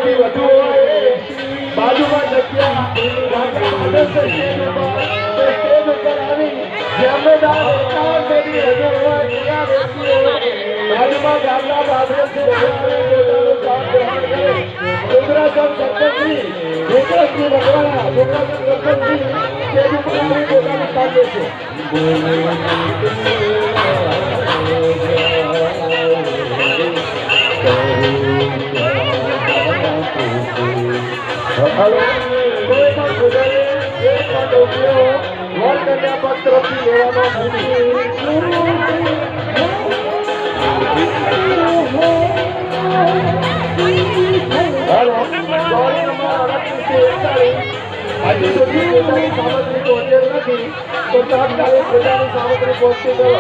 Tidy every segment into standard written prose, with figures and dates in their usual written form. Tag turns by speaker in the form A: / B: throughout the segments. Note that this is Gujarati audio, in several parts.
A: થી વધુ હોય બાજુમાં જગ્યા સ્ટેજ ઉપર આવી જમેદાર એકાવન પેઢી હજુ હોય ત્યાં વ્યક્તિઓ બાજુમાં ગામના બાદરથી પોતાનું કામ ગ્રહણ કરે ડુંગરાસન સરપંચજી વિક્રમજી મકવાણા ડુંગરાસન સરપંચજી સ્ટેજ ઉપર આવી પોતાનું કામ લે છે. हेलो कोई પણ ગુજારે એક પણ ડોક્યો વોલ કન્યા પક્ષ તરફથી લેવાનો નથી. હેલો સોરી નંબર 3841 હજી સુધી પોતાની સામગ્રી પહોંચેલ નથી તો તાત્કાલિક પોતાની સામગ્રી પહોંચતી કરો.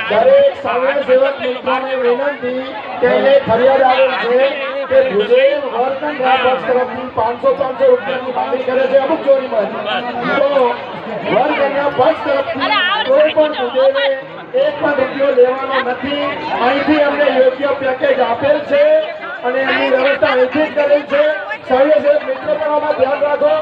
A: દરેક સામાન્ય સેવક મિત્રોને વિનંતી કે ફરિયાદ આવેલ છે કે ગુજરાત વર્તનના પક્ષ તરફથી 500 રૂપિયાની માંગણી કરે છે અમુક ચોરીમાં. તો વર્તનના પક્ષ તરફથી કોઈ પણ મુદ્દે એક પણ રૂપિયો લેવાનો નથી. અહીંથી અમને યોગ્ય પેકેજ આપેલ છે અને એમની વ્યવસ્થા અહીંથી જ કરેલ છે. સહયોગ મિત્રો પણ આમાં ધ્યાન રાખો.